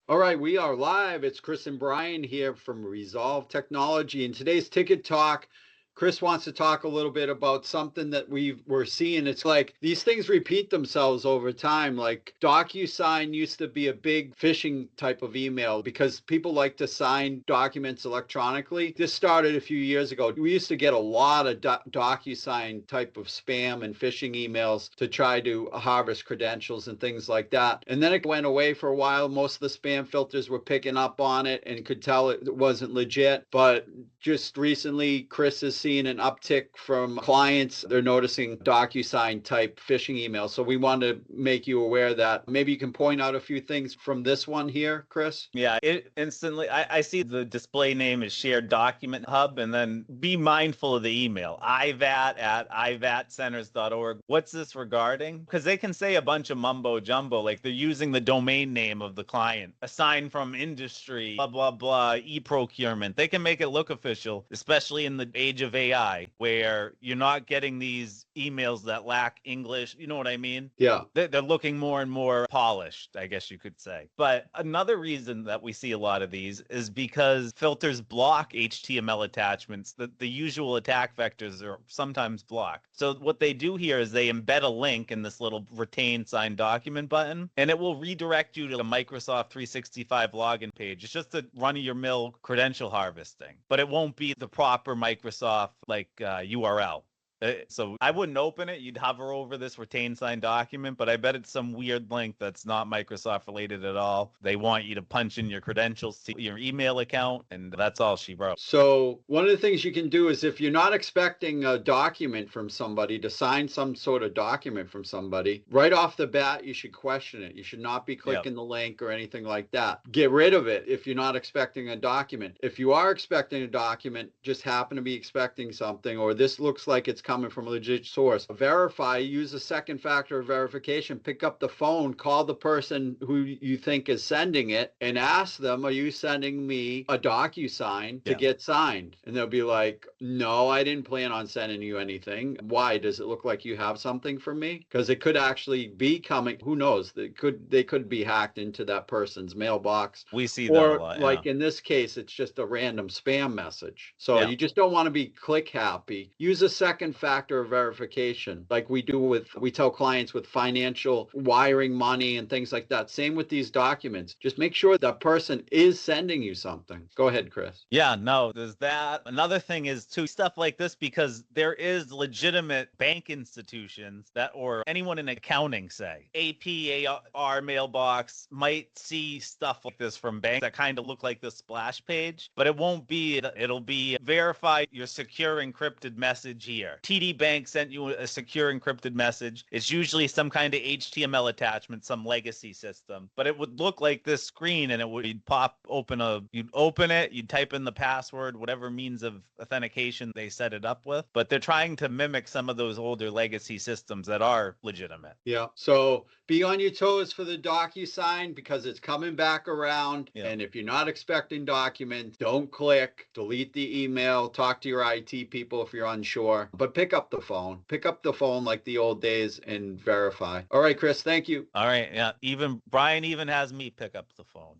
All right, we are live. It's Chris and Brian here from Resolve Technology. In today's Ticket Talk, Chris wants to talk a little bit about something that we're seeing. It's like these things repeat themselves over time. Like DocuSign used to be a big phishing type of email because people like to sign documents electronically. This started a few years ago. We used to get a lot of DocuSign type of spam and phishing emails to try to harvest credentials and things like that. And then it went away for a while. Most of the spam filters were picking up on it and could tell it wasn't legit. But just recently, Chris has seen an uptick from clients. They're noticing DocuSign type phishing emails. So we want to make you aware that. Maybe you can point out a few things from this one here, Chris. Yeah, it instantly, I see the display name is Shared Document Hub, and then be mindful of the email, ivat@ivatcenters.org. What's this regarding? Because they can say a bunch of mumbo jumbo, like they're using the domain name of the client, assigned from industry, blah, blah, blah, e-procurement. They can make it look official, especially in the age of AI, where you're not getting these emails that lack English. You know what I mean? Yeah. They're looking more and more polished, I guess you could say. But another reason that we see a lot of these is because filters block HTML attachments that the usual attack vectors are sometimes blocked. So what they do here is they embed a link in this little retain signed document button, and it will redirect you to a Microsoft 365 login page. It's just a run-of-your-mill credential harvesting, but it won't be the proper Microsoft URL. So I wouldn't open it. You'd hover over this retain signed document, but I bet it's some weird link that's not Microsoft related at all. They want you to punch in your credentials to your email account, and that's all she wrote. So one of the things you can do is if you're not expecting a document from somebody to sign some sort of document from somebody, right off the bat, you should question it. You should not be clicking the link or anything like that. Get rid of it if you're not expecting a document. If you are expecting a document, just happen to be expecting something, or this looks like it's coming from a legit source. Verify, use a second factor of verification, pick up the phone, call the person who you think is sending it and ask them, are you sending me a DocuSign to get signed? And they'll be like, no, I didn't plan on sending you anything. Why? Does it look like you have something for me? Because it could actually be coming, who knows? They could be hacked into that person's mailbox. We see that a lot. Like in this case, it's just a random spam message. So you just don't want to be click happy. Use a second factor of verification, like we tell clients with financial wiring money and things like that. Same with these documents. Just make sure that person is sending you something. Go ahead, Chris. Yeah, no, there's that. Another thing is too, stuff like this, because there is legitimate bank institutions that, or anyone in accounting, say, APAR mailbox might see stuff like this from banks that kind of look like the splash page, but it won't be, it'll be verify your secure encrypted message here. TD Bank sent you a secure encrypted message. It's usually some kind of HTML attachment, some legacy system, but it would look like this screen, and it would you'd open it, you'd type in the password, whatever means of authentication they set it up with, but they're trying to mimic some of those older legacy systems that are legitimate. Yeah. So be on your toes for the DocuSign because it's coming back around. Yeah. And if you're not expecting documents, don't click, delete the email, talk to your IT people if you're unsure, but pick up the phone. Pick up the phone like the old days and verify. All right, Chris, thank you. All right. Yeah. Brian even has me pick up the phone.